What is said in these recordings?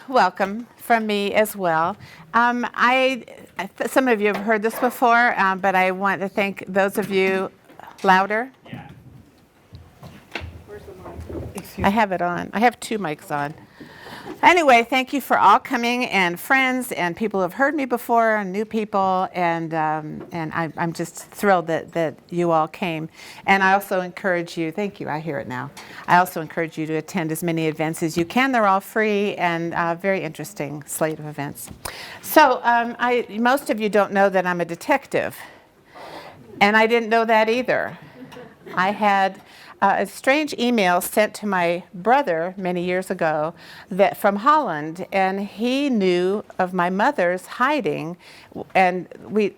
Welcome from me as well. Some of you have heard this before, but I want to thank those of you. Louder? Yeah. Where's the mic? I have it on. I have two mics on. Anyway, thank you for all coming, and friends and people who have heard me before, and new people, and I'm just thrilled that you all came. And I also encourage you, thank you, I hear it now. I also encourage you to attend as many events as you can. They're all free and very interesting slate of events. So most of you don't know that I'm a detective, and I didn't know that either. I had a strange email sent to my brother many years ago from Holland, and he knew of my mother's hiding, and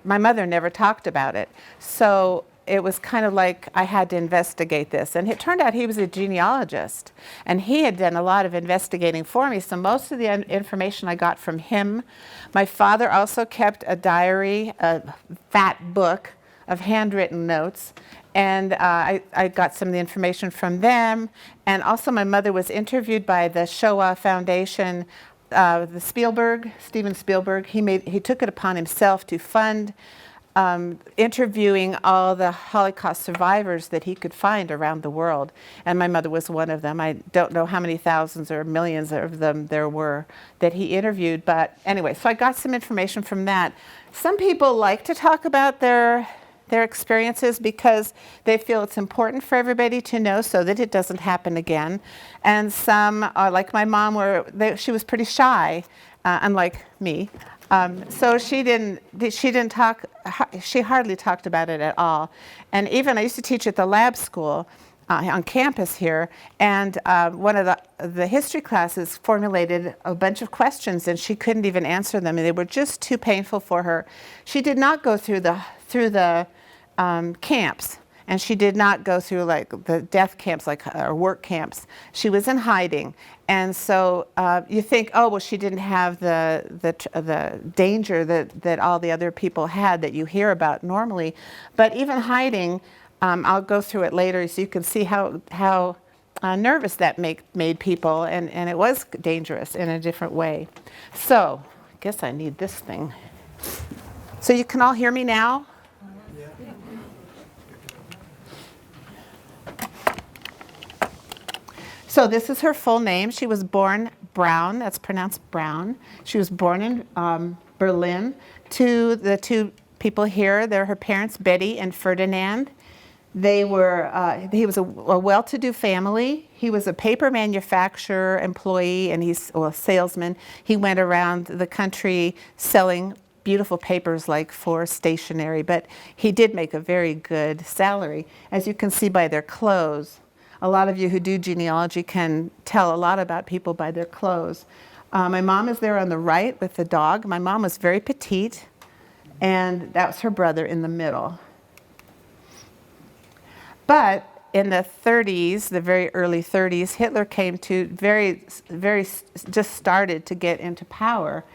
my mother never talked about it. So it was kind of like I had to investigate this. And it turned out he was a genealogist, and he had done a lot of investigating for me, so most of the information I got from him. My father also kept a diary, a fat book of handwritten notes, and I got some of the information from them. And also my mother was interviewed by the Shoah Foundation, the Steven Spielberg. He took it upon himself to fund interviewing all the Holocaust survivors that he could find around the world. And my mother was one of them. I don't know how many thousands or millions of them there were that he interviewed. But anyway, so I got some information from that. Some people like to talk about their experiences because they feel it's important for everybody to know so that it doesn't happen again. And some, like my mom, she was pretty shy, unlike me. So she hardly talked about it at all. And even I used to teach at the lab school on campus here, and one of the history classes formulated a bunch of questions, and she couldn't even answer them, and they were just too painful for her. She did not go through the camps, and she did not go through like the death camps, or work camps. She was in hiding, and so you think, oh well, she didn't have the danger that all the other people had that you hear about normally. But even hiding, I'll go through it later so you can see how nervous that made people, and it was dangerous in a different way. So I guess I need this thing. So you can all hear me now? So this is her full name. She was born Brown, that's pronounced Brown. She was born in Berlin. The two people here, they're her parents, Betty and Ferdinand. He was a well-to-do family. He was a paper manufacturer employee, and he's a salesman. He went around the country selling beautiful papers like for stationery, but he did make a very good salary, as you can see by their clothes. A lot of you who do genealogy can tell a lot about people by their clothes. My mom is there on the right with the dog. My mom was very petite, and that was her brother in the middle. But in the 30s, the very early 30s, Hitler came to just started to get into power.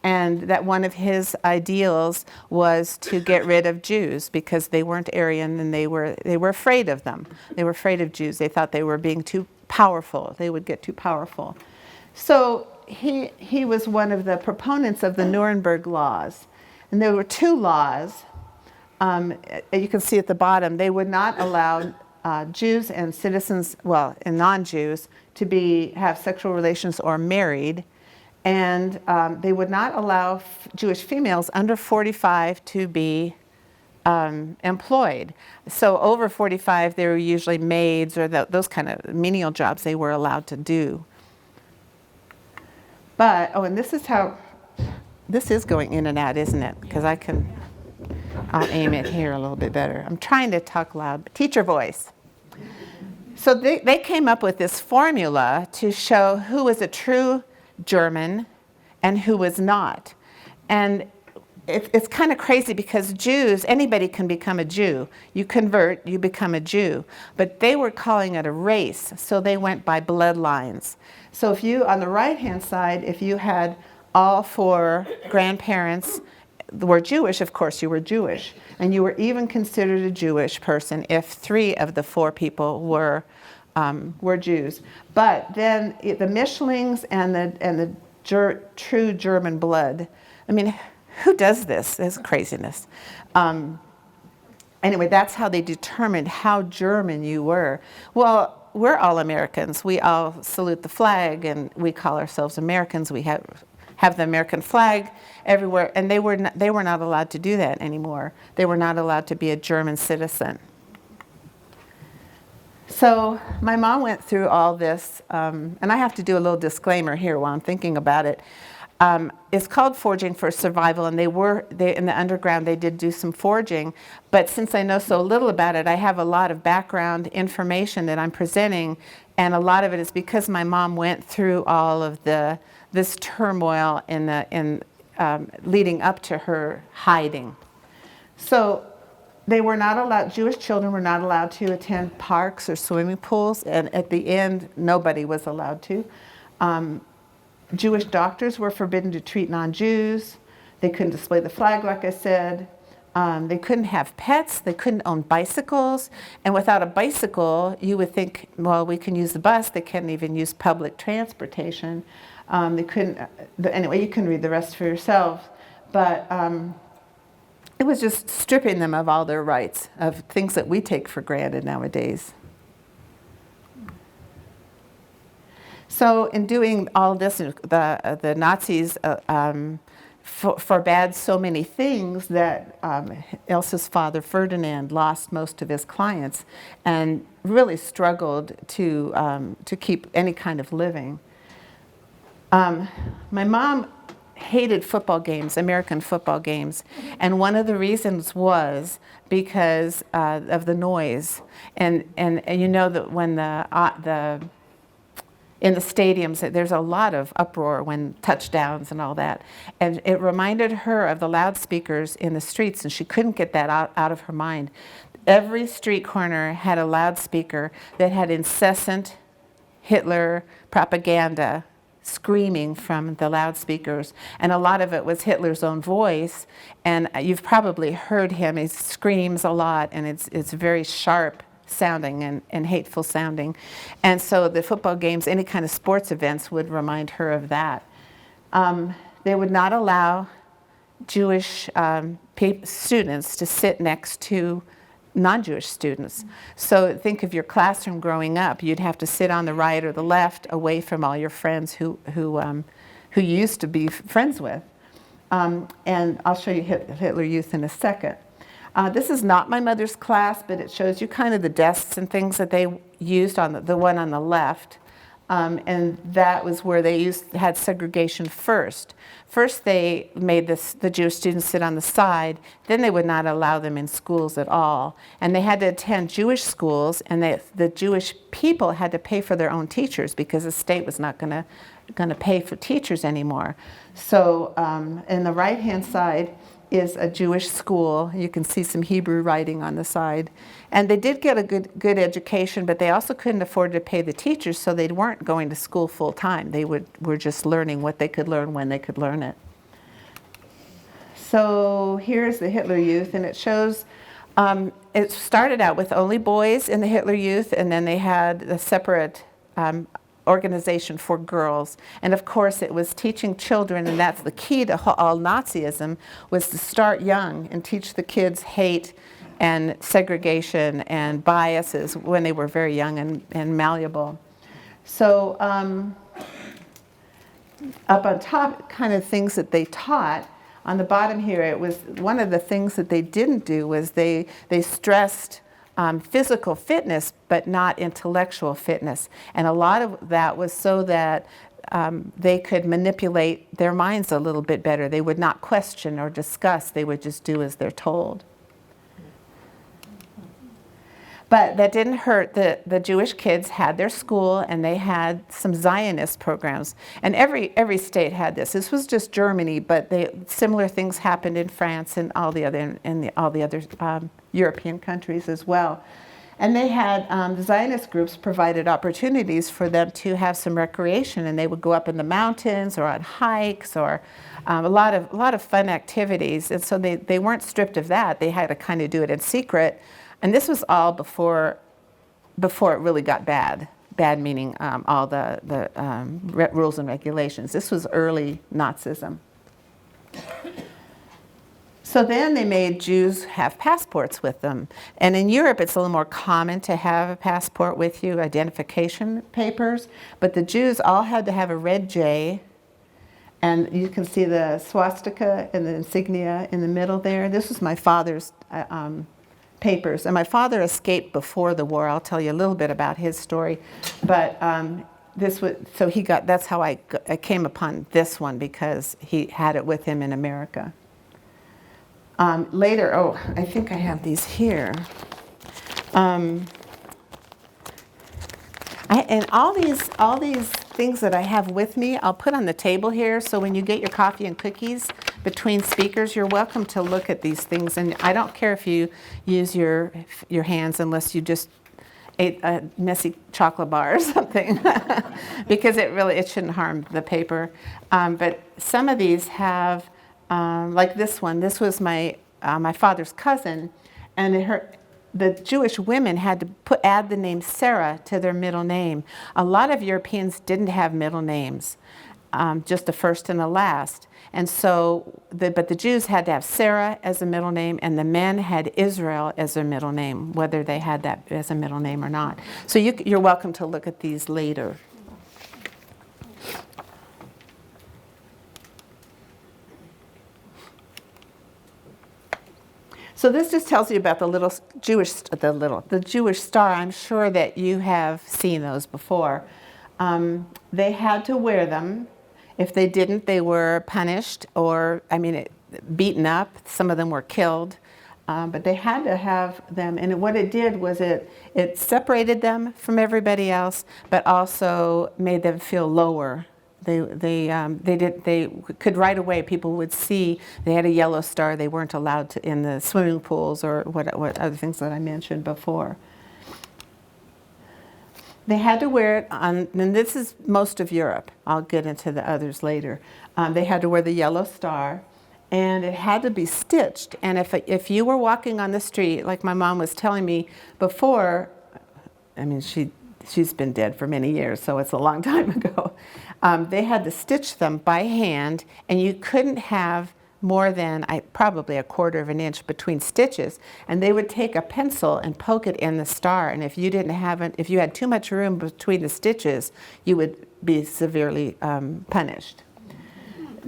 And that one of his ideals was to get rid of Jews because they weren't Aryan, and they were afraid of them. They were afraid of Jews. They thought they were being too powerful. They would get too powerful. So he was one of the proponents of the Nuremberg Laws. And there were two laws. You can see at the bottom, they would not allow Jews and citizens, and non-Jews, to have sexual relations or married. And they would not allow Jewish females under 45 to be employed. So over 45, they were usually maids or those kind of menial jobs they were allowed to do. But, and this is going in and out, isn't it? Because I'll aim it here a little bit better. I'm trying to talk loud. Teacher voice. So they came up with this formula to show who was a true German and who was not. And it's kind of crazy because Jews, anybody can become a Jew. You convert, you become a Jew. But they were calling it a race, so they went by bloodlines. So if you, on the right-hand side, if you had all four grandparents were Jewish, of course you were Jewish. And you were even considered a Jewish person if 3 of the 4 people were Jews. But then the Mischlings and the true German blood. I mean, who does this? It's craziness. Anyway, that's how they determined how German you were. Well, we're all Americans. We all salute the flag, and we call ourselves Americans. We have the American flag everywhere, and they were not allowed to do that anymore. They were not allowed to be a German citizen. So my mom went through all this, and I have to do a little disclaimer here while I'm thinking about it. It's called Forging for Survival, and they in the underground they did do some forging, but since I know so little about it, I have a lot of background information that I'm presenting, and a lot of it is because my mom went through all of this turmoil leading up to her hiding. So they were not allowed, Jewish children were not allowed to attend parks or swimming pools, and at the end, nobody was allowed to. Jewish doctors were forbidden to treat non-Jews. They couldn't display the flag, like I said. They couldn't have pets. They couldn't own bicycles. And without a bicycle, you would think, well, we can use the bus. They couldn't even use public transportation. They couldn't, anyway, you can read the rest for yourself. But it was just stripping them of all their rights, of things that we take for granted nowadays. So in doing all this, the Nazis forbade so many things that Elsa's father, Ferdinand, lost most of his clients and really struggled to keep any kind of living. My mom hated football games, American football games, and one of the reasons was because of the noise. And you know that when in the stadiums, there's a lot of uproar when touchdowns and all that. And it reminded her of the loudspeakers in the streets, and she couldn't get that out of her mind. Every street corner had a loudspeaker that had incessant Hitler propaganda screaming from the loudspeakers. And a lot of it was Hitler's own voice. And you've probably heard him. He screams a lot, and it's very sharp sounding and hateful sounding. And so the football games, any kind of sports events would remind her of that. They would not allow Jewish students to sit next to non-Jewish students. So think of your classroom growing up. You'd have to sit on the right or the left away from all your friends who you used to be friends with. And I'll show you Hitler Youth in a second. This is not my mother's class, but it shows you kind of the desks and things that they used on the one on the left. And that was where they had segregation first. First they made the Jewish students sit on the side, then they would not allow them in schools at all. And they had to attend Jewish schools, and the Jewish people had to pay for their own teachers because the state was not going to pay for teachers anymore. So in the right-hand side is a Jewish school. You can see some Hebrew writing on the side. And they did get a good education, but they also couldn't afford to pay the teachers, so they weren't going to school full time. They were just learning what they could learn when they could learn it. So here's the Hitler Youth, and it shows, it started out with only boys in the Hitler Youth, and then they had a separate organization for girls. And of course it was teaching children, and that's the key to all Nazism, was to start young and teach the kids hate and segregation and biases when they were very young and malleable. So up on top, kind of things that they taught. On the bottom here, it was one of the things that they didn't do was they stressed physical fitness, but not intellectual fitness. And a lot of that was so that they could manipulate their minds a little bit better. They would not question or discuss. They would just do as they're told. But that didn't hurt. The Jewish kids had their school, and they had some Zionist programs. And every state had this. This was just Germany, but similar things happened in France and all the other European countries as well. And they had, the Zionist groups provided opportunities for them to have some recreation, and they would go up in the mountains or on hikes or a lot of fun activities. And so they weren't stripped of that. They had to kind of do it in secret. And this was all before it really got bad. bad meaning all the rules and regulations. This was early Nazism. So then they made Jews have passports with them. And in Europe, it's a little more common to have a passport with you, identification papers. But the Jews all had to have a red J. And you can see the swastika and the insignia in the middle there. This was my father's papers. And my father escaped before the war. I'll tell you a little bit about his story. But that's how I came upon this one, because he had it with him in America. Later, I think I have these here. And all these things that I have with me, I'll put on the table here. So when you get your coffee and cookies between speakers, you're welcome to look at these things. And I don't care if you use your hands, unless you just ate a messy chocolate bar or something, because it shouldn't harm the paper. But some of these have. Like this one. This was my father's cousin, and the Jewish women had to add the name Sarah to their middle name. A lot of Europeans didn't have middle names, just the first and the last. And so, but the Jews had to have Sarah as a middle name, and the men had Israel as their middle name, whether they had that as a middle name or not. So you're welcome to look at these later. So this just tells you about the Jewish star. I'm sure that you have seen those before. They had to wear them. If they didn't, they were punished, or beaten up. Some of them were killed, but they had to have them. And what it did was it separated them from everybody else, but also made them feel lower. They could right away, people would see they had a yellow star. They weren't allowed to in the swimming pools or what other things that I mentioned before. They had to wear it on, and this is most of Europe. I'll get into the others later. They had to wear the yellow star, and it had to be stitched. And if you were walking on the street, like my mom was telling me before, she's been dead for many years, so it's a long time ago. They had to stitch them by hand, and you couldn't have more than probably a quarter of an inch between stitches. And they would take a pencil and poke it in the star. And if you if you had too much room between the stitches, you would be severely punished.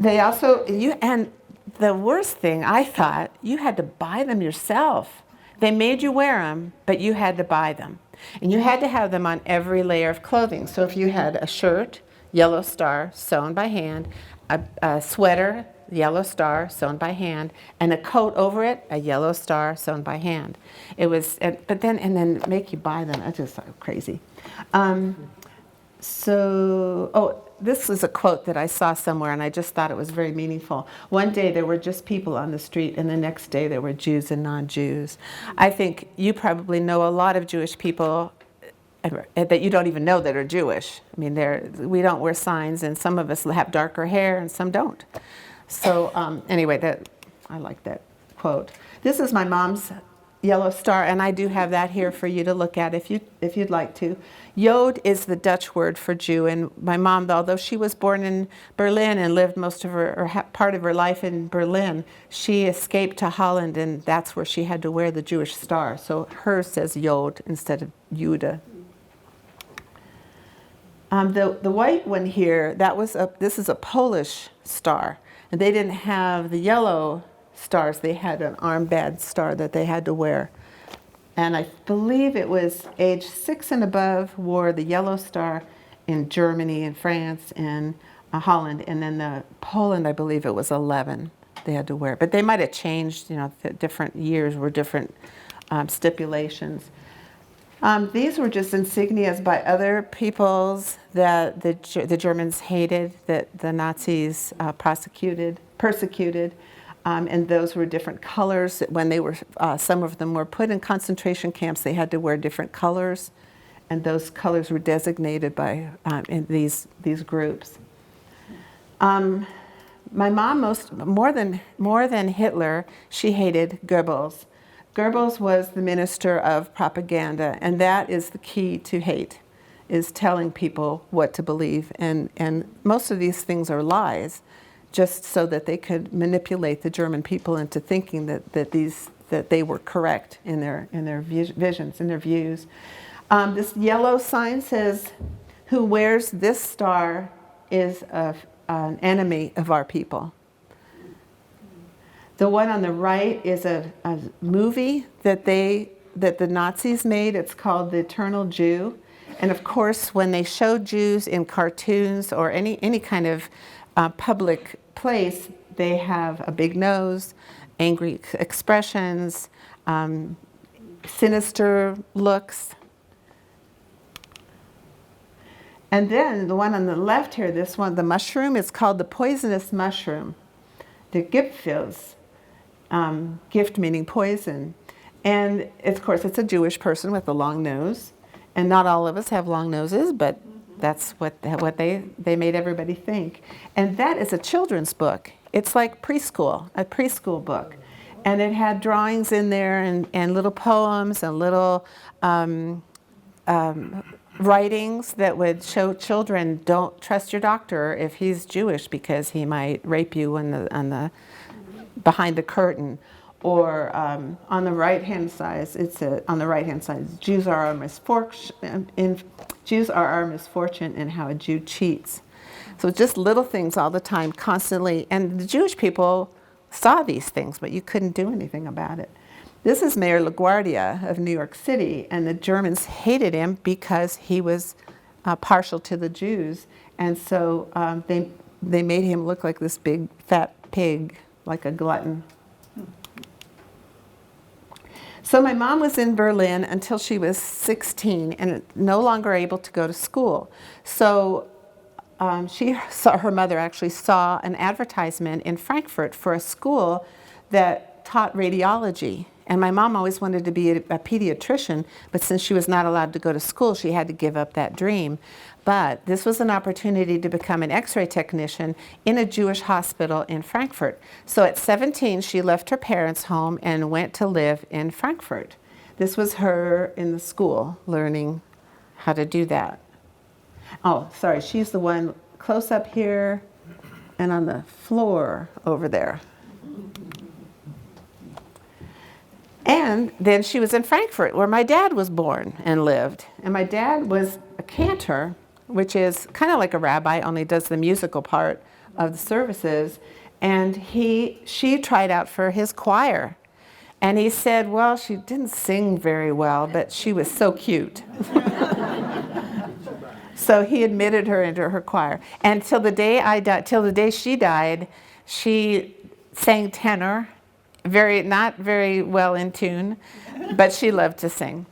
And the worst thing, I thought, you had to buy them yourself. They made you wear them, but you had to buy them. And you had to have them on every layer of clothing. So if you had a shirt, yellow star, sewn by hand, a sweater, yellow star, sewn by hand, and a coat over it, a yellow star, sewn by hand. It was, and then make you buy them. That's just so crazy. This was a quote that I saw somewhere, and I just thought it was very meaningful. One day there were just people on the street, and the next day there were Jews and non-Jews. I think you probably know a lot of Jewish people that you don't even know that are Jewish. We don't wear signs, and some of us have darker hair, and some don't. So anyway, I like that quote. This is my mom's yellow star, and I do have that here for you to look at if you'd like to. Yod is the Dutch word for Jew, and my mom, although she was born in Berlin and lived most of part of her life in Berlin, she escaped to Holland, and that's where she had to wear the Jewish star. So hers says Yod instead of Juda. The white one here, this is a Polish star, and they didn't have the yellow stars. They had an armband star that they had to wear. And I believe it was age 6 and above wore the yellow star in Germany and France and Holland. And then Poland, I believe it was 11 they had to wear. But they might have changed, different years were different stipulations. These were just insignias by other peoples that the Germans hated, that the Nazis persecuted. And those were different colors. When they were, some of them were put in concentration camps, they had to wear different colors, and those colors were designated by in these groups. My mom, more than Hitler, she hated Goebbels. Goebbels was the minister of propaganda, and that is the key to hate. is telling people what to believe. And most of these things are lies, just so that they could manipulate the German people into thinking that they were correct in their visions, in their views. This yellow sign says, "Who wears this star is an enemy of our people." The one on the right is a movie that the Nazis made. It's called The Eternal Jew. And of course, when they show Jews in cartoons or any kind of public place, they have a big nose, angry expressions, sinister looks. And then the one on the left here, this one, the mushroom, is called the poisonous mushroom, the Gipfels, gift meaning poison. And of course, it's a Jewish person with a long nose. And not all of us have long noses, but that's what they made everybody think. And that is a children's book. It's like preschool, a preschool book. And it had drawings in there and little poems and little writings that would show children, don't trust your doctor if he's Jewish because he might rape you behind the curtain. Or on the right-hand side, Jews are our misfortune, and how a Jew cheats. So just little things all the time, constantly. And the Jewish people saw these things, but you couldn't do anything about it. This is Mayor LaGuardia of New York City, and the Germans hated him because he was partial to the Jews. And so they made him look like this big fat pig, like a glutton. So my mom was in Berlin until she was 16 and no longer able to go to school. So her mother actually saw an advertisement in Frankfurt for a school that taught radiology. And my mom always wanted to be a pediatrician, but since she was not allowed to go to school, she had to give up that dream. But this was an opportunity to become an X-ray technician in a Jewish hospital in Frankfurt. So at 17, she left her parents' home and went to live in Frankfurt. This was her in the school learning how to do that. Oh, sorry, she's the one close up here and on the floor over there. And then she was in Frankfurt, where my dad was born and lived. And my dad was a cantor, which is kind of like a rabbi, only does the musical part of the services. And she tried out for his choir. And he said, well, she didn't sing very well, but she was so cute. So he admitted her into her choir. And till the day she died, she sang tenor. Not very well in tune, but she loved to sing.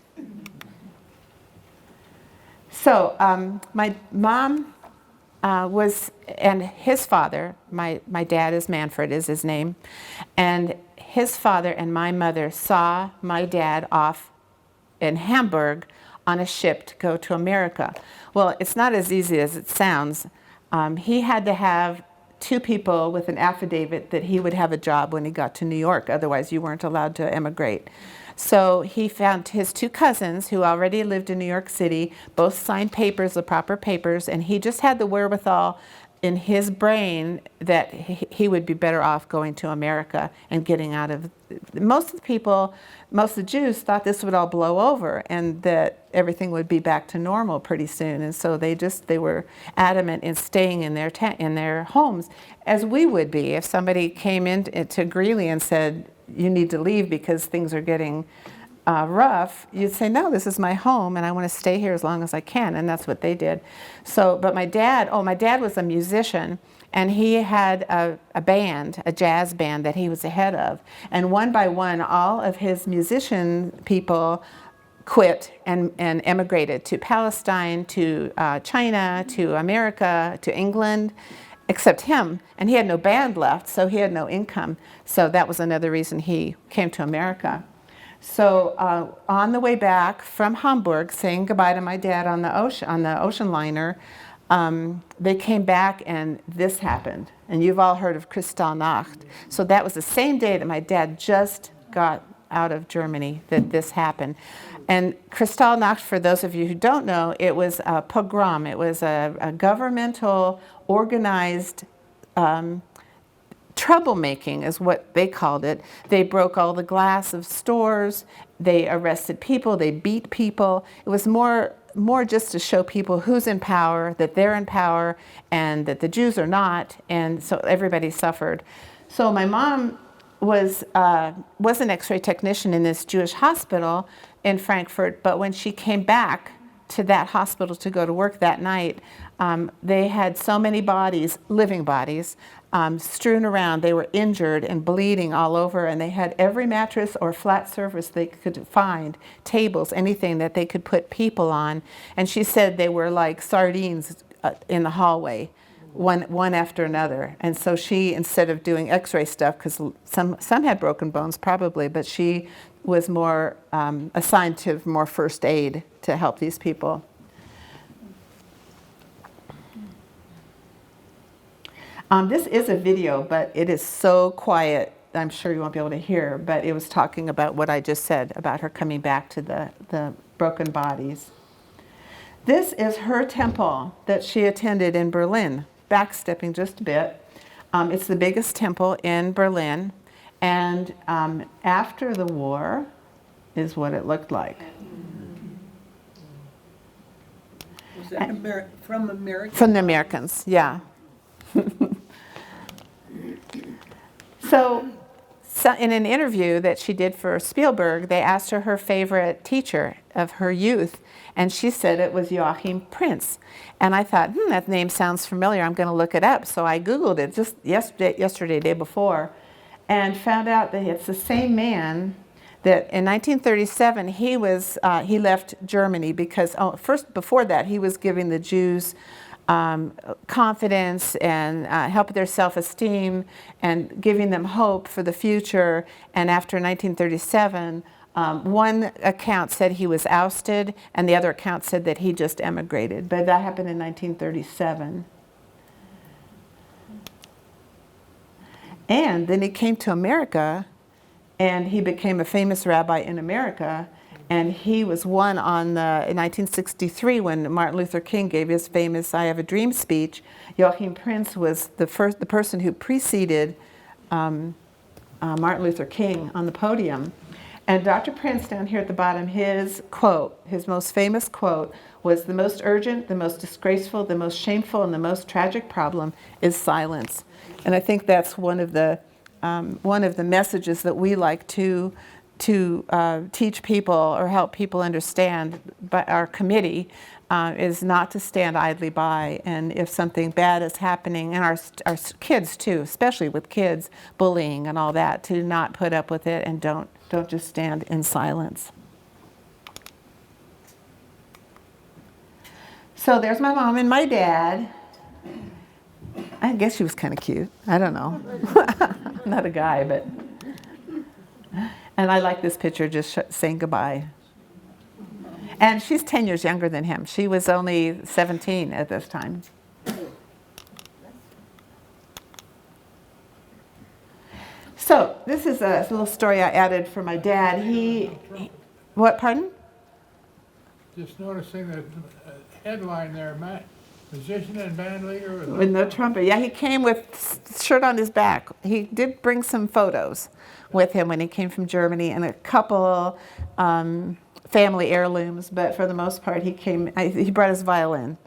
So my mom and his father, my dad is Manfred, is his name, and his father and my mother saw my dad off in Hamburg on a ship to go to America. Well, it's not as easy as it sounds. He had to have 2 people with an affidavit that he would have a job when he got to New York. Otherwise, you weren't allowed to emigrate. So he found his 2 cousins who already lived in New York City, both signed papers, the proper papers, and he just had the wherewithal in his brain that he would be better off going to America and getting out of. Most of the Jews thought this would all blow over and that everything would be back to normal pretty soon. And so they were adamant in staying in their homes, as we would be if somebody came into Greeley and said, you need to leave because things are getting rough. You'd say, no, this is my home and I want to stay here as long as I can. And that's what they did. So, but my dad was a musician, and he had a band, a jazz band that he was the head of. And one by one, all of his musician people quit and emigrated to Palestine, to China, to America, to England, except him. And he had no band left, so he had no income. So that was another reason he came to America. So on the way back from Hamburg, saying goodbye to my dad on the ocean liner, they came back and this happened. And you've all heard of Kristallnacht. So that was the same day that my dad just got out of Germany that this happened. And Kristallnacht, for those of you who don't know, it was a pogrom. It was a governmental, organized troublemaking is what they called it. They broke all the glass of stores. They arrested people. They beat people. It was more just to show people who's in power, that they're in power, and that the Jews are not. And so everybody suffered. So my mom was an X-ray technician in this Jewish hospital in Frankfurt, but when she came back to that hospital to go to work that night, they had so many bodies, living bodies, strewn around. They were injured and bleeding all over, and they had every mattress or flat surface they could find, tables, anything that they could put people on. And she said they were like sardines in the hallway, one after another. And so she, instead of doing X-ray stuff, because some had broken bones probably, but she was more assigned to more first aid to help these people. This is a video, but it is so quiet, I'm sure you won't be able to hear, but it was talking about what I just said about her coming back to the broken bodies. This is her temple that she attended in Berlin, backstepping just a bit. It's the biggest temple in Berlin, and after the war is what it looked like. Was that from Americans? From the Americans, yeah. So in an interview that she did for Spielberg, they asked her favorite teacher of her youth, and she said it was Joachim Prinz. And I thought, that name sounds familiar. I'm going to look it up. So I Googled it just yesterday, day before, and found out that it's the same man that in 1937 he left Germany because before that he was giving the Jews confidence and help their self-esteem and giving them hope for the future. And after 1937, one account said he was ousted, and the other account said that he just emigrated. But that happened in 1937. And then he came to America, and he became a famous rabbi in America. And he was one in 1963 when Martin Luther King gave his famous "I Have a Dream" speech. Joachim Prinz was the person who preceded Martin Luther King on the podium. And Dr. Prinz, down here at the bottom, his quote, his most famous quote, was, "The most urgent, the most disgraceful, the most shameful, and the most tragic problem is silence." And I think that's one of the messages that we like to teach people or help people understand. But our committee is not to stand idly by, and if something bad is happening, and our kids too, especially with kids, bullying and all that, to not put up with it and don't just stand in silence. So there's my mom and my dad. I guess she was kind of cute. I don't know. I'm not a guy, but. And I like this picture just saying goodbye. And she's 10 years younger than him. She was only 17 at this time. So this is a little story I added for my dad. What, pardon? Just noticing the headline there, musician and band leader. With no trumpet. Yeah, he came with shirt on his back. He did bring some photos with him when he came from Germany, and a couple family heirlooms, but for the most part he brought his violin.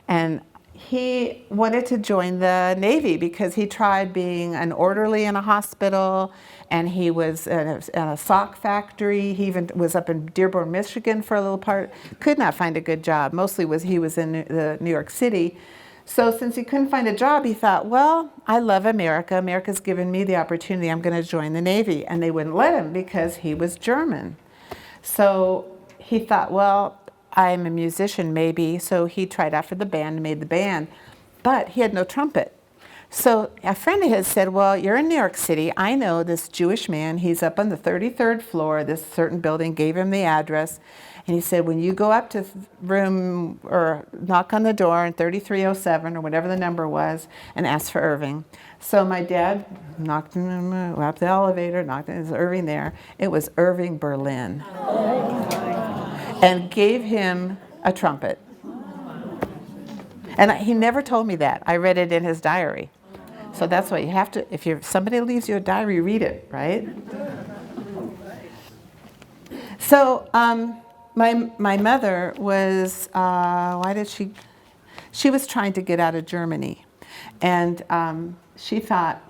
And he wanted to join the Navy because he tried being an orderly in a hospital, and he was in a sock factory. He even was up in Dearborn, Michigan for a little part. Could not find a good job. Mostly he was in New York City. So since he couldn't find a job, he thought, well, I love America. America's given me the opportunity. I'm going to join the Navy. And they wouldn't let him because he was German. So he thought, well, I'm a musician maybe. So he tried out for the band and made the band. But he had no trumpet. So a friend of his said, well, you're in New York City. I know this Jewish man. He's up on the 33rd floor of this certain building, gave him the address. And he said, when you go up to room or knock on the door in 3307 or whatever the number was and ask for Irving. So my dad knocked up the elevator, knocked, it was Irving there. It was Irving Berlin. Oh. and gave him a trumpet. And he never told me that. I read it in his diary. So that's why you have to, if somebody leaves you a diary, read it, right? So my mother was, she was trying to get out of Germany. And she thought,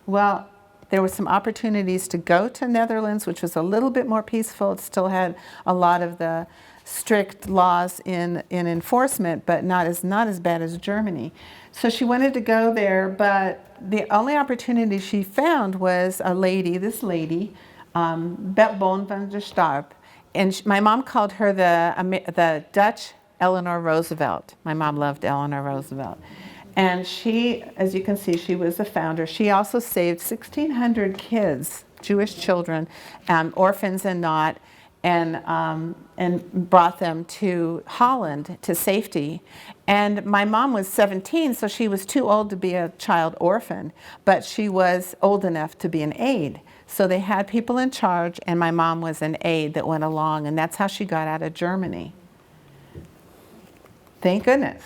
well, there were some opportunities to go to Netherlands, which was a little bit more peaceful. It still had a lot of the strict laws in enforcement, but not as bad as Germany. So she wanted to go there, but the only opportunity she found was this lady, Bert Boon van der Starp. And my mom called her the Dutch Eleanor Roosevelt. My mom loved Eleanor Roosevelt. And she, as you can see, she was the founder. She also saved 1,600 kids, Jewish children, orphans and not, and brought them to Holland to safety. And my mom was 17, so she was too old to be a child orphan, but she was old enough to be an aide. So they had people in charge, and my mom was an aide that went along, and that's how she got out of Germany. Thank goodness.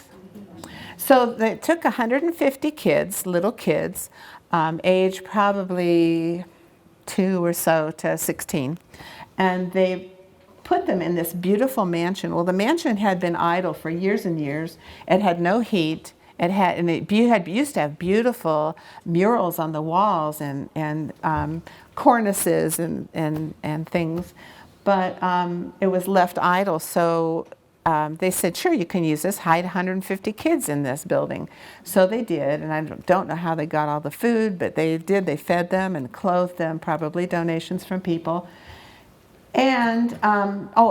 So they took 150 kids, little kids, age probably 2 or so to 16, and they put them in this beautiful mansion. Well, the mansion had been idle for years and years. It had no heat. It used to have beautiful murals on the walls and cornices and things, but it was left idle. So they said, sure, you can use this, hide 150 kids in this building. So they did, and I don't know how they got all the food, but they did. They fed them and clothed them, probably donations from people. And,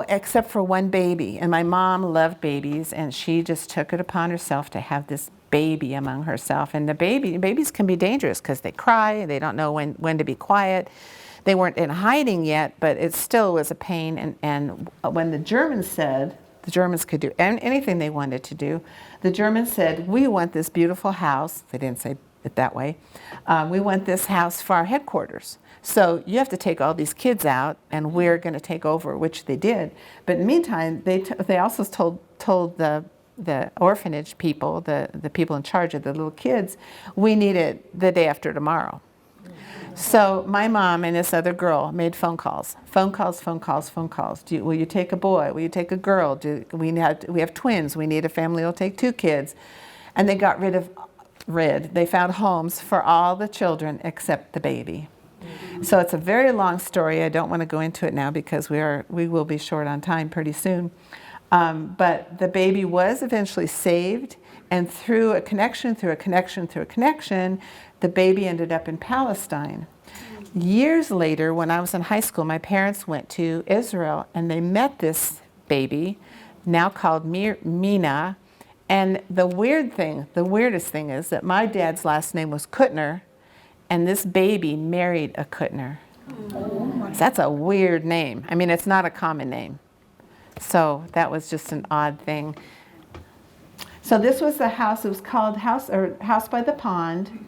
except for one baby. And my mom loved babies, and she just took it upon herself to have this baby among herself. And babies can be dangerous because they cry, they don't know when to be quiet. They weren't in hiding yet, but it still was a pain. And when the Germans could do anything they wanted to do. The Germans said, we want this beautiful house. They didn't say it that way. We want this house for our headquarters. So you have to take all these kids out, and we're going to take over, which they did. But in the meantime, they also told the orphanage people, the people in charge of the little kids, we need it the day after tomorrow. So my mom and this other girl made phone calls. Will you take a boy? Will you take a girl? We have twins. We need a family who'll take 2 kids. And they got they found homes for all the children except the baby. So it's a very long story. I don't want to go into it now because we will be short on time pretty soon. But the baby was eventually saved, and through a connection, the baby ended up in Palestine. Years later, when I was in high school, my parents went to Israel, and they met this baby, now called Mina. And the weirdest thing is that my dad's last name was Kuttner, and this baby married a Kuttner. So that's a weird name. I mean, it's not a common name. So that was just an odd thing. So this was the house. It was called House by the Pond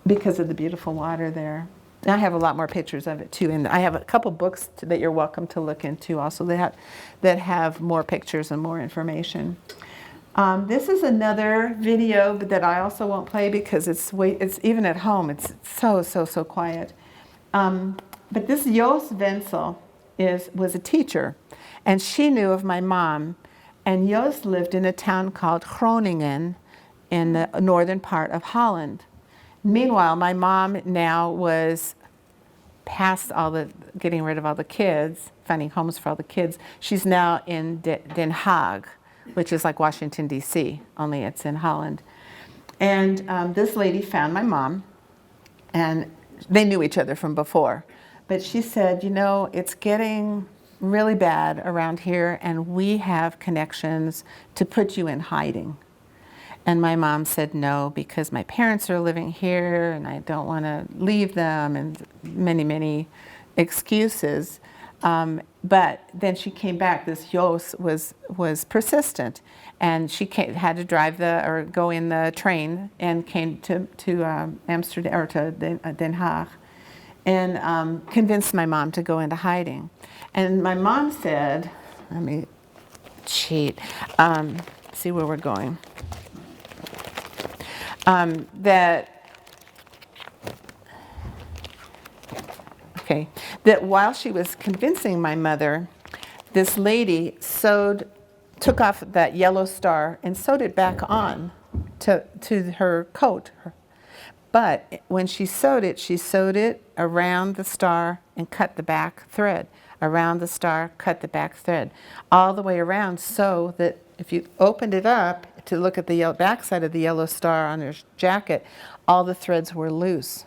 because of the beautiful water there. And I have a lot more pictures of it too. And I have a couple books that you're welcome to look into also that have more pictures and more information. This is another video that I also won't play because it's even at home, it's so quiet. But this Jos Wenzel was a teacher, and she knew of my mom. And Jos lived in a town called Groningen in the northern part of Holland. Meanwhile, my mom now was past getting rid of all the kids, finding homes for all the kids. She's now in Den Haag, which is like Washington, D.C., only it's in Holland. And this lady found my mom, and they knew each other from before. But she said, it's getting really bad around here, and we have connections to put you in hiding. And my mom said no, because my parents are living here, and I don't want to leave them, and many excuses. But then she came back. This Jos was persistent, and she had to go in the train and came to Amsterdam or to Den Haag. and convinced my mom to go into hiding. And my mom said, let me cheat, see where we're going, that while she was convincing my mother, this lady took off that yellow star and sewed it back on to her coat. But when she sewed it around the star and cut the back thread. Around the star, cut the back thread. All the way around, so that if you opened it up to look at the back side of the yellow star on her jacket, all the threads were loose.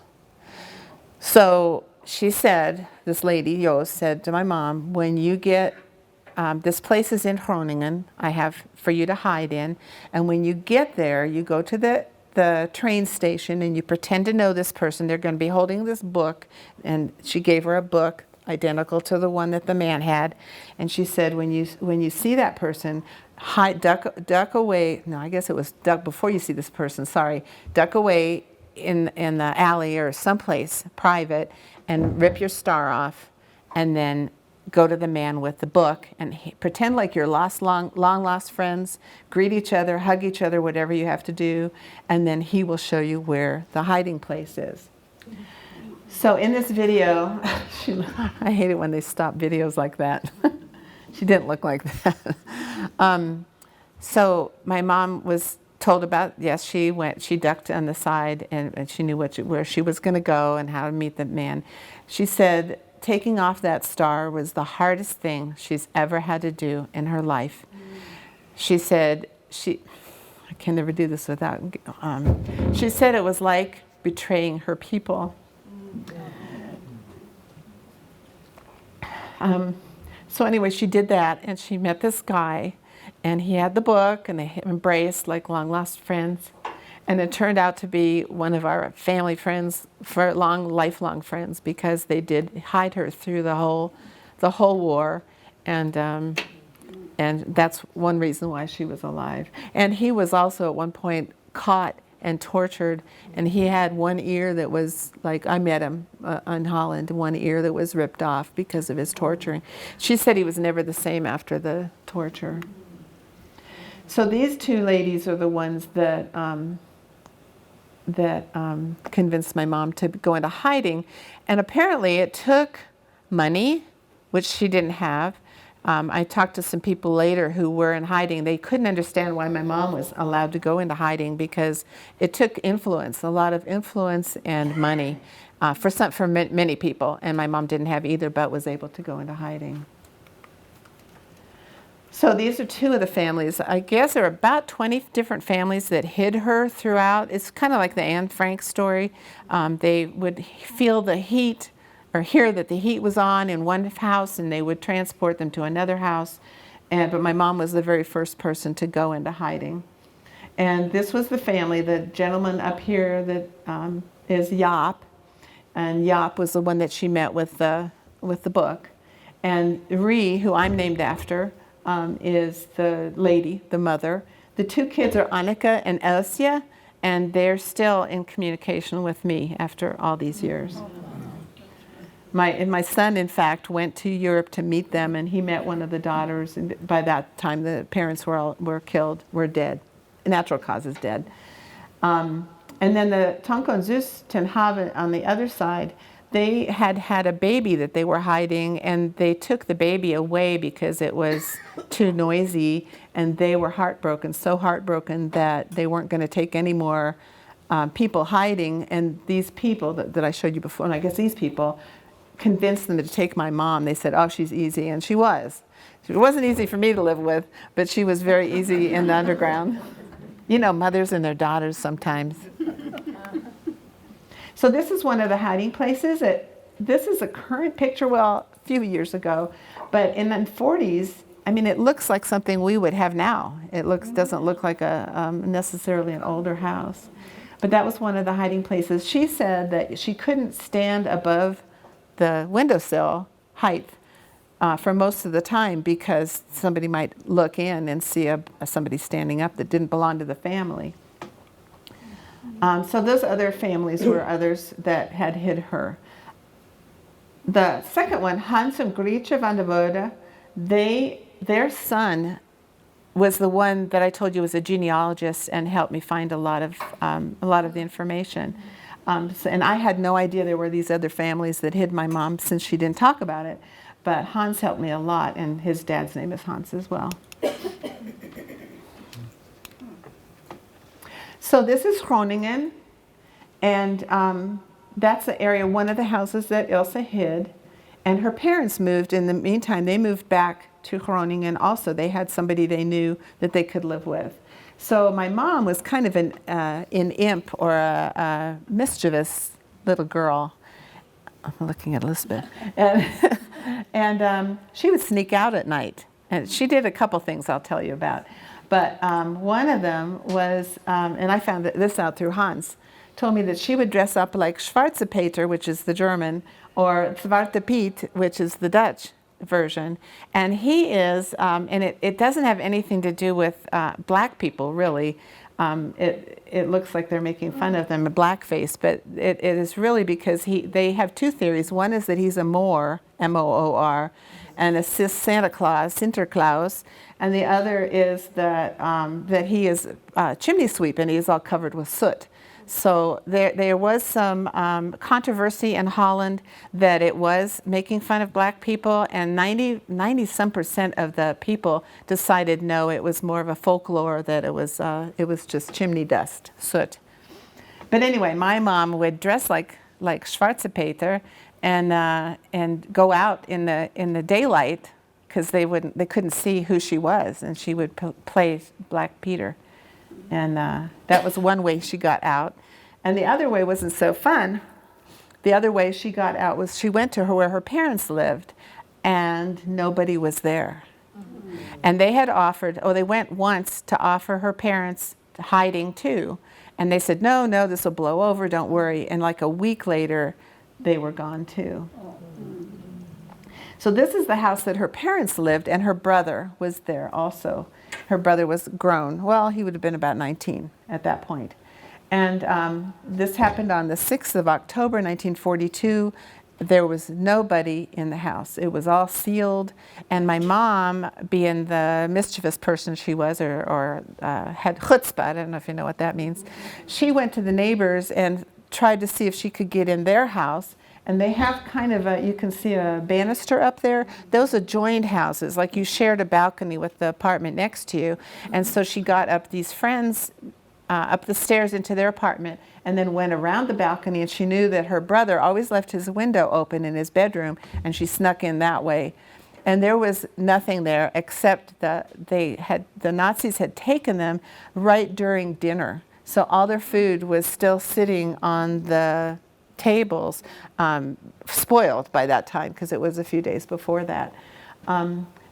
So she said, this lady, Jos, said to my mom, when you get, this place is in Groningen, I have for you to hide in, and when you get there, you go to the train station and you pretend to know this person. They're going to be holding this book, and she gave her a book identical to the one that the man had, and she said, when you see that person, hide, duck away. No, I guess it was duck before you see this person. Sorry, duck away in the alley or someplace private, and rip your star off, and then go to the man with the book and pretend like you're long lost friends, greet each other, hug each other, whatever you have to do, and then he will show you where the hiding place is. So in this video, I hate it when they stop videos like that. She didn't look like that. So my mom was told about, yes, she ducked on the side, and she knew where she was going to go and how to meet the man. She said taking off that star was the hardest thing she's ever had to do in her life. She said, I can never do this without, she said it was like betraying her people. So anyway, she did that, and she met this guy, and he had the book, and they embraced like long lost friends. And it turned out to be one of our family friends, for lifelong friends, because they did hide her through the whole war, and that's one reason why she was alive. And he was also at one point caught and tortured, and he had one ear that was like, I met him in Holland, one ear that was ripped off because of his torturing. She said he was never the same after the torture. So these two ladies are the ones that convinced my mom to go into hiding. And apparently it took money, which she didn't have. I talked to some people later who were in hiding. They couldn't understand why my mom was allowed to go into hiding, because it took influence, a lot of influence and money for many people. And my mom didn't have either, but was able to go into hiding. So these are two of the families. I guess there are about 20 different families that hid her throughout. It's kind of like the Anne Frank story. They would feel the heat or hear that the heat was on in one house, and they would transport them to another house. But my mom was the very first person to go into hiding. And this was the family. The gentleman up here that is Jaap, and Jaap was the one that she met with the book. And Ree, who I'm named after, is the lady, the mother. The two kids are Annika and Elsia, and they're still in communication with me after all these years. My son, in fact, went to Europe to meet them, and he met one of the daughters, and by that time the parents were dead, natural causes dead. And then the Tonko Zus ten Have on the other side, they had a baby that they were hiding, and they took the baby away because it was too noisy, and they were heartbroken, so heartbroken that they weren't going to take any more people hiding. And these people that I showed you before, and I guess these people convinced them to take my mom. They said, oh, she's easy, and she was. It wasn't easy for me to live with, but she was very easy in the underground. You know, mothers and their daughters sometimes. So this is one of the hiding places. This is a current picture, well, a few years ago, but in the 40s, I mean, it looks like something we would have now. It doesn't look like necessarily an older house. But that was one of the hiding places. She said that she couldn't stand above the windowsill height for most of the time, because somebody might look in and see somebody standing up that didn't belong to the family. So those other families were others that had hid her. The second one, Hans and Grietje van der Woude, their son was the one that I told you was a genealogist and helped me find a lot of the information. And I had no idea there were these other families that hid my mom since she didn't talk about it. But Hans helped me a lot, and his dad's name is Hans as well. So this is Groningen, and that's the area, one of the houses that Ilse hid. And her parents moved, in the meantime, they moved back to Groningen also. They had somebody they knew that they could live with. So my mom was kind of an imp or a mischievous little girl. I'm looking at Elizabeth. And she would sneak out at night. And she did a couple things I'll tell you about. But one of them was, and I found this out through Hans, told me that she would dress up like Schwarze Peter, which is the German, or Zwarte Piet, which is the Dutch version. And he is, and it doesn't have anything to do with black people, really. It looks like they're making fun of them, a blackface, but it is really because they have two theories. One is that he's a Moor, M-O-O-R, and a Santa Claus, Sinterklaas, and the other is that he is chimney sweep and he's all covered with soot. So there was some controversy in Holland that it was making fun of black people, and 90-some% of the people decided no, it was more of a folklore, that it was just chimney dust, soot. But anyway, my mom would dress like Schwarze Peter and go out in the daylight because they couldn't see who she was, and she would play Black Peter. And that was one way she got out. And the other way wasn't so fun. The other way she got out was she went to where her parents lived, and nobody was there. Mm-hmm. And they had offered, they went once to offer her parents hiding too. And they said, no, this will blow over, don't worry. And like a week later, they were gone too. So this is the house that her parents lived, and her brother was there also. Her brother was grown. Well, he would have been about 19 at that point. And this happened on the 6th of October, 1942. There was nobody in the house. It was all sealed. And my mom, being the mischievous person she was, or had chutzpah, I don't know if you know what that means, she went to the neighbors and tried to see if she could get in their house. And they have kind of you can see a banister up there. Those are joined houses, like you shared a balcony with the apartment next to you. And so she got up these friends up the stairs into their apartment and then went around the balcony, and she knew that her brother always left his window open in his bedroom, and she snuck in that way. And there was nothing there except the Nazis had taken them right during dinner. So all their food was still sitting on the tables, spoiled by that time because it was a few days before that.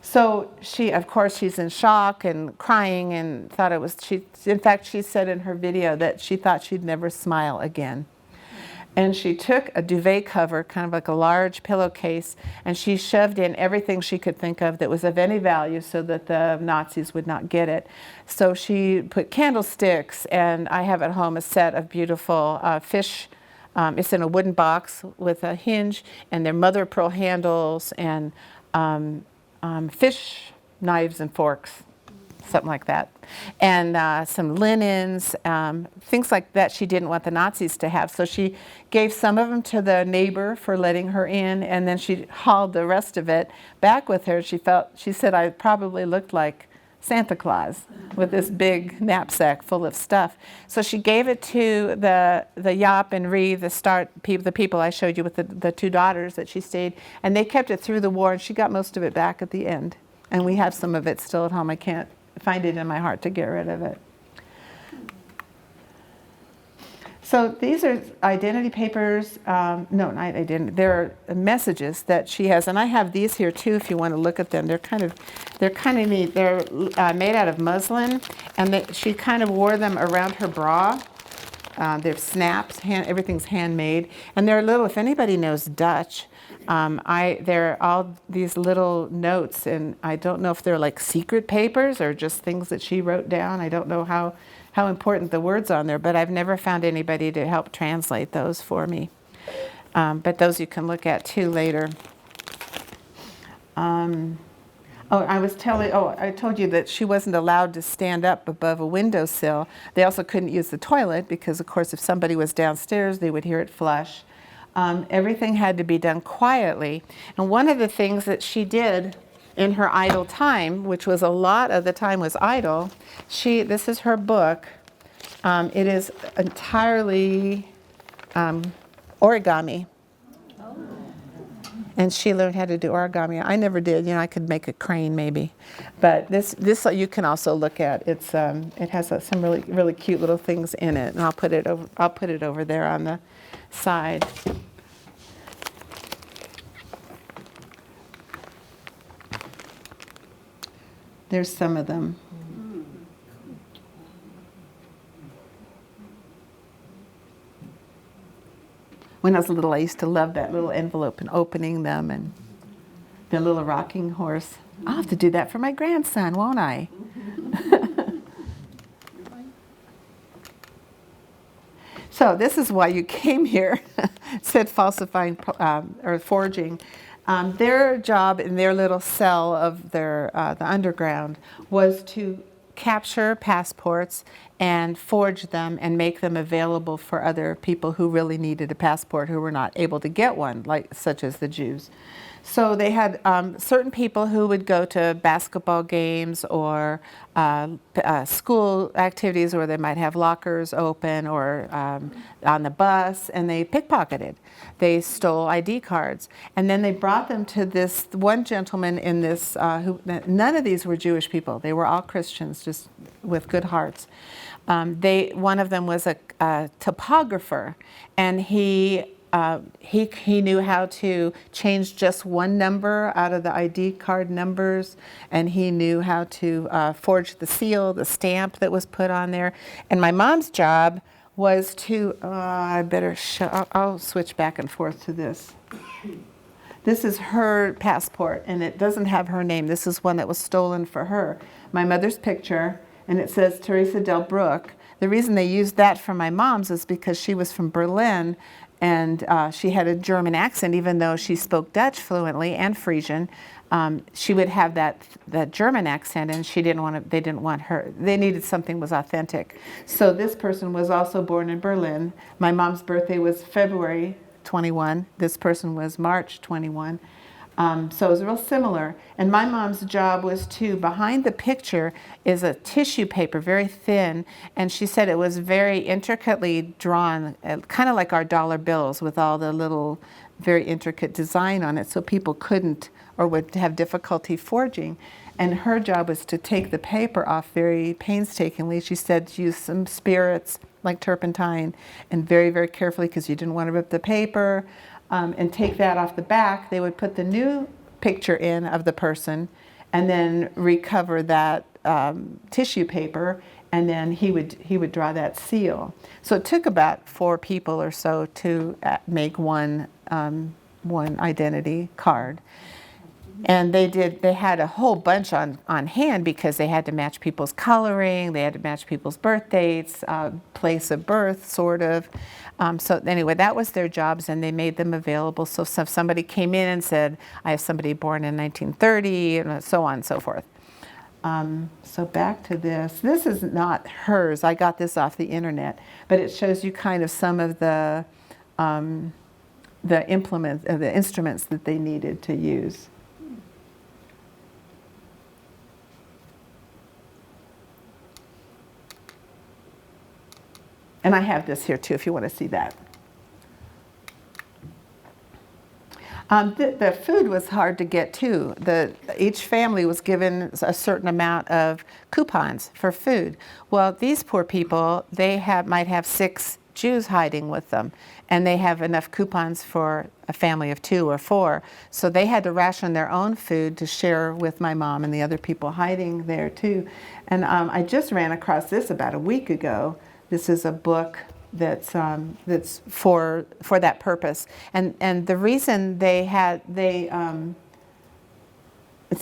So she's in shock and crying and thought it was, in fact, she said in her video that she thought she'd never smile again. And she took a duvet cover, kind of like a large pillowcase, and she shoved in everything she could think of that was of any value so that the Nazis would not get it. So she put candlesticks, and I have at home a set of beautiful fish. It's in a wooden box with a hinge, and they're mother of pearl handles, and fish knives and forks, something like that. And some linens, things like that she didn't want the Nazis to have. So she gave some of them to the neighbor for letting her in, and then she hauled the rest of it back with her. She said I probably looked like Santa Claus with this big knapsack full of stuff. So she gave it to the Jaap and Rie, the people I showed you with the two daughters that she stayed, and they kept it through the war, and she got most of it back at the end. And we have some of it still at home. I can't find it in my heart to get rid of it. So these are identity papers. No, not identity. They're messages that she has, and I have these here too. If you want to look at them, they're kind of neat. They're made out of muslin, and she kind of wore them around her bra. They're snaps. Everything's handmade, and they're little. If anybody knows Dutch, they're all these little notes, and I don't know if they're like secret papers or just things that she wrote down. I don't know how important the words on there, but I've never found anybody to help translate those for me. But those you can look at too later. I told you that she wasn't allowed to stand up above a windowsill. They also couldn't use the toilet because, of course, if somebody was downstairs, they would hear it flush. Everything had to be done quietly. And one of the things that she did in her idle time, which was a lot of the time was idle, this is her book. It is entirely origami. And she learned how to do origami. I never did. I could make a crane maybe, but this you can also look at. It has some really cute little things in it, and I'll put it over there on the side. There's some of them. When I was little, I used to love that little envelope and opening them, and the little rocking horse. I'll have to do that for my grandson, won't I? So this is why you came here. It said falsifying or forging. Their job in their little cell of the underground was to capture passports and forge them and make them available for other people who really needed a passport who were not able to get one, such as the Jews. So they had certain people who would go to basketball games or school activities where they might have lockers open, or on the bus, and they pickpocketed. They stole ID cards. And then they brought them to this one gentleman in this, none of these were Jewish people. They were all Christians, just with good hearts. One of them was a topographer, and he knew how to change just one number out of the ID card numbers, and he knew how to forge the seal, the stamp that was put on there. And my mom's job was to, I'll switch back and forth to this. This is her passport, and it doesn't have her name. This is one that was stolen for her. My mother's picture, and it says Teresa Del Brook. The reason they used that for my mom's is because she was from Berlin, and she had a German accent, even though she spoke Dutch fluently and Frisian. She would have that German accent, and they didn't want her. They needed something that was authentic. So this person was also born in Berlin. My mom's birthday was February 21. This person was March 21. So it was real similar. And my mom's job was behind the picture is a tissue paper, very thin, and she said it was very intricately drawn, kind of like our dollar bills with all the little very intricate design on it, so people couldn't or would have difficulty forging. And her job was to take the paper off very painstakingly. She said use some spirits like turpentine, and very, very carefully, because you didn't want to rip the paper. And take that off the back. They would put the new picture in of the person, and then recover that tissue paper, and then he would draw that seal. So it took about 4 people or so to make one identity card. And they had a whole bunch on hand, because they had to match people's coloring, they had to match people's birth dates, place of birth, sort of. So anyway, that was their jobs, and they made them available. So if somebody came in and said, I have somebody born in 1930, and so on and so forth. So back to this. This is not hers. I got this off the internet, but it shows you kind of some of the instruments that they needed to use. And I have this here too, if you want to see that. The food was hard to get too. Each family was given a certain amount of coupons for food. Well, these poor people, might have 6 Jews hiding with them, and they have enough coupons for a family of 2 or 4. So they had to ration their own food to share with my mom and the other people hiding there too. And I just ran across this about a week ago. This is a book that's for that purpose, and the reason it's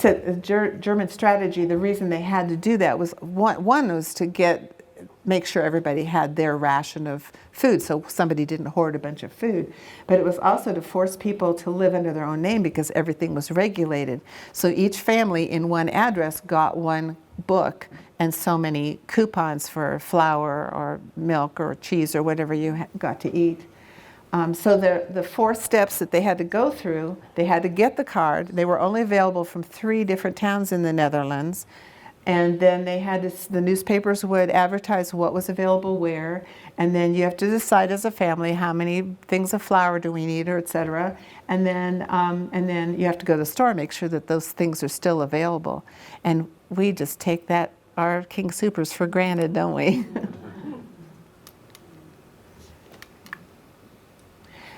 a German strategy. The reason they had to do that was one was to get make sure everybody had their ration of food so somebody didn't hoard a bunch of food. But it was also to force people to live under their own name because everything was regulated. So each family in one address got one book and so many coupons for flour or milk or cheese or whatever you got to eat. So the 4 steps that they had to go through, they had to get the card. They were only available from 3 different towns in the Netherlands. And then they had to, the newspapers would advertise what was available where. And then you have to decide as a family how many things of flour do we need, or et cetera. And then you have to go to the store and make sure that those things are still available. And we just take that, our King Soopers, for granted, don't we?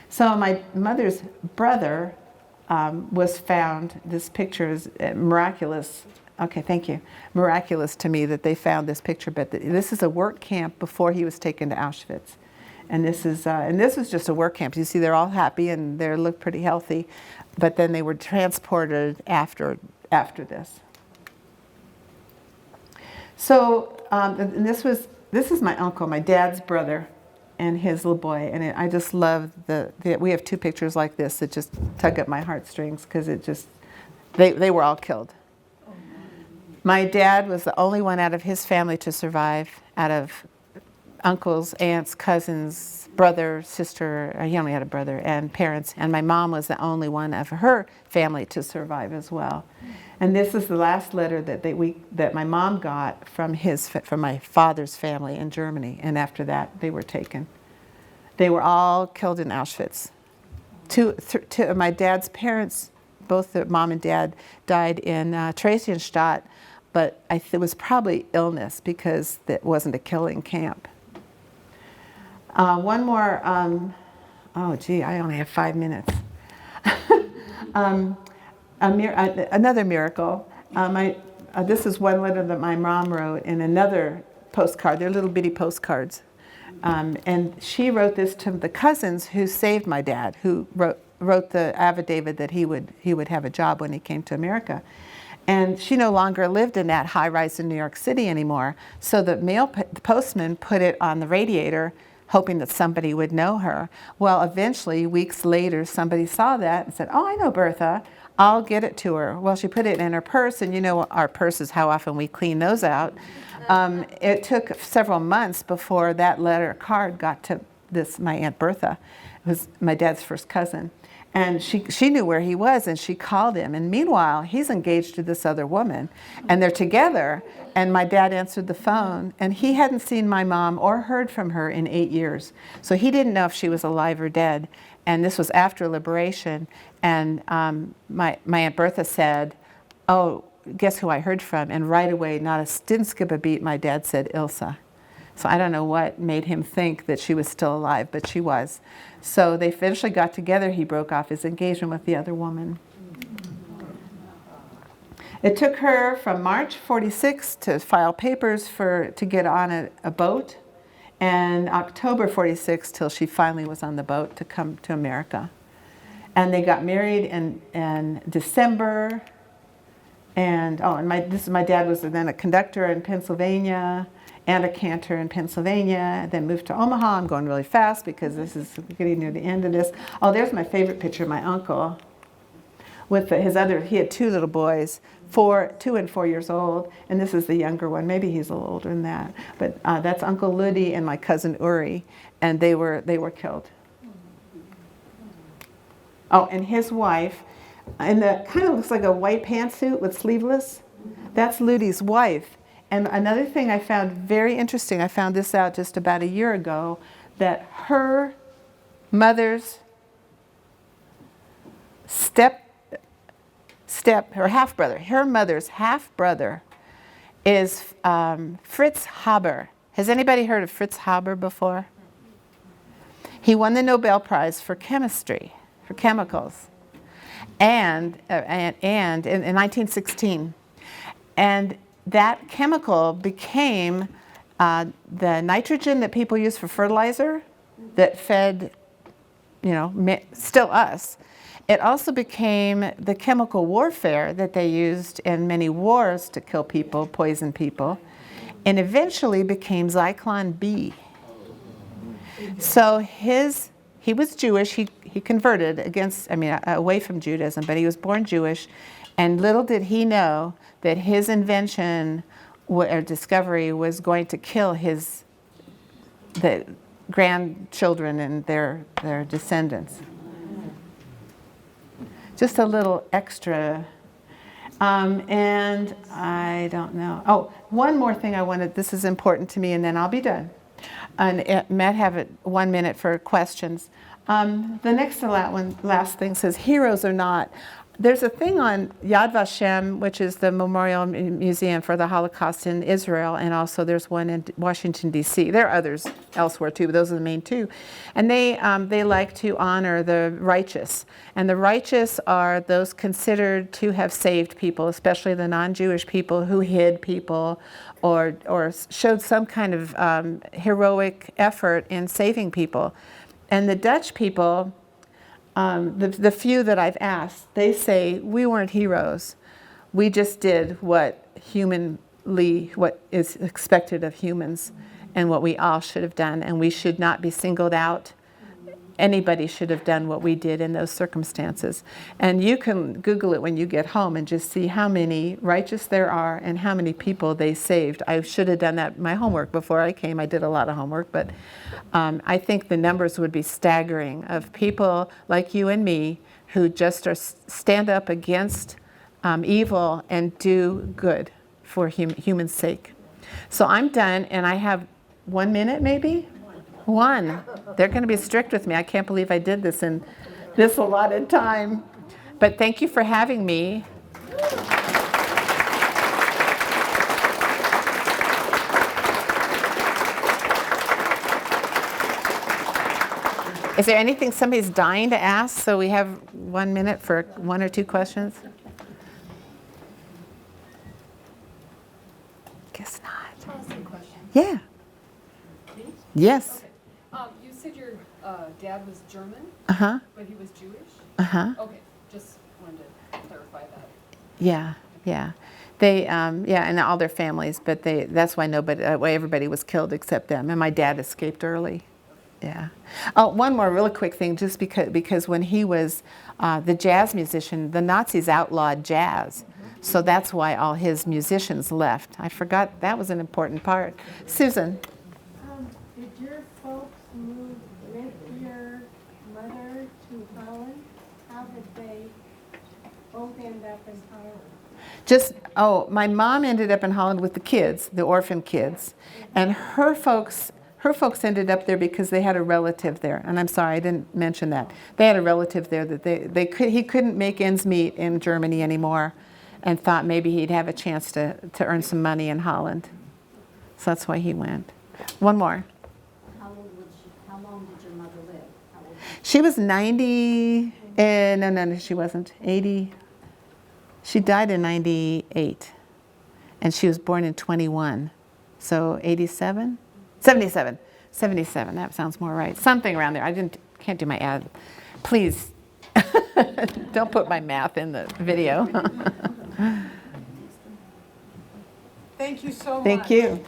So my mother's brother was found, this picture is miraculous. Okay, thank you. Miraculous to me that they found this picture, but this is a work camp before he was taken to Auschwitz. And this is just a work camp. You see they're all happy and they look pretty healthy, but then they were transported after this. So and this is my uncle, my dad's brother, and his little boy, and I just love we have 2 pictures like this that just tug at my heartstrings because they were all killed. My dad was the only one out of his family to survive, out of uncles, aunts, cousins, brother, sister. He only had a brother, and parents. And my mom was the only one of her family to survive as well. And this is the last letter that my mom got from my father's family in Germany. And after that, they were taken. They were all killed in Auschwitz. My dad's parents, both the mom and dad, died in Theresienstadt, but it was probably illness because it wasn't a killing camp. One more. Oh, gee, I only have 5 minutes. Another miracle. This is one letter that my mom wrote in another postcard. They're little bitty postcards. And she wrote this to the cousins who saved my dad, who wrote the affidavit that he would have a job when he came to America. And she no longer lived in that high rise in New York City anymore. So the postman put it on the radiator, hoping that somebody would know her. Well, eventually, weeks later, somebody saw that and said, "Oh, I know Bertha. I'll get it to her." Well, she put it in her purse, and you know our purses, how often we clean those out. It took several months before that letter card got to my Aunt Bertha. It was my dad's first cousin. And she knew where he was, and she called him. And meanwhile, he's engaged to this other woman, and they're together. And my dad answered the phone, and he hadn't seen my mom or heard from her in 8 years. So he didn't know if she was alive or dead. And this was after liberation. And my Aunt Bertha said, "Oh, guess who I heard from?" And right away, didn't skip a beat, my dad said, "Ilsa." So I don't know what made him think that she was still alive, but she was. So they eventually got together. He broke off his engagement with the other woman. It took her from March 46 to file papers to get on a boat, and October 46 till she finally was on the boat to come to America. And they got married in December. And my dad was then a conductor in Pennsylvania and a cantor in Pennsylvania, then moved to Omaha. I'm going really fast because this is getting near the end of this. Oh, there's my favorite picture of my uncle with he had 2 little boys, 2 and 4 years old, and this is the younger one. Maybe he's a little older than that. But that's Uncle Ludi and my cousin Uri, and they were killed. Oh, and his wife, and that kind of looks like a white pantsuit with sleeveless. That's Ludi's wife. And another thing I found very interesting, I found this out just about a year ago, that her mother's her half-brother, her mother's half-brother is Fritz Haber. Has anybody heard of Fritz Haber before? He won the Nobel Prize for chemistry, for chemicals, and in 1916. And that chemical became the nitrogen that people use for fertilizer that fed, still us. It also became the chemical warfare that they used in many wars to kill people, poison people. and eventually became Zyklon B. So he was Jewish. He converted away from Judaism, but he was born Jewish. And little did he know that his invention or discovery was going to kill the grandchildren and their descendants. Just a little extra. And I don't know. Oh, one more thing I wanted. This is important to me, and then I'll be done. And Matt, have it 1 minute for questions. The next to last thing says, heroes or not. There's a thing on Yad Vashem, which is the Memorial Museum for the Holocaust in Israel, and also there's one in Washington, D.C. There are others elsewhere too, but those are the main two. And they like to honor the righteous. And the righteous are those considered to have saved people, especially the non-Jewish people who hid people or showed some kind of heroic effort in saving people. And the Dutch people, the few that I've asked, they say, we weren't heroes. We just did what is expected of humans and what we all should have done, and we should not be singled out. Anybody should have done what we did in those circumstances. And you can Google it when you get home and just see how many righteous there are and how many people they saved. I should have done that my homework before I came. I did a lot of homework, but I think the numbers would be staggering of people like you and me who just stand up against evil and do good for human sake. So I'm done, and I have 1 minute maybe? One. They're going to be strict with me. I can't believe I did this in this allotted time. But thank you for having me. Is there anything somebody's dying to ask? So we have 1 minute for 1 or 2 questions. Guess not. I'll ask you a question. Yeah. Me? Yes. Okay. You said your dad was German, Uh-huh. but he was Jewish? Uh-huh. Okay, just wanted to clarify that. Yeah, yeah. They, and all their families, but that's why everybody was killed except them. And my dad escaped early. Yeah. Oh, one more really quick thing, just because when he was the jazz musician, the Nazis outlawed jazz. So that's why all his musicians left. I forgot that was an important part. Susan. Did your folks move with your mother to Holland? How did they both end up in Holland? My mom ended up in Holland with the kids, the orphan kids, and her folks ended up there because they had a relative there. And I'm sorry, I didn't mention that. They had a relative there that he couldn't make ends meet in Germany anymore, and thought maybe he'd have a chance to earn some money in Holland. So that's why he went. One more. How long did your mother live? She was 90, no, she wasn't, 80. She died in 98, and she was born in 21. So 87? 77, that sounds more right. Something around there. Can't do my ad. Please, don't put my math in the video. Thank you so much. Thank you.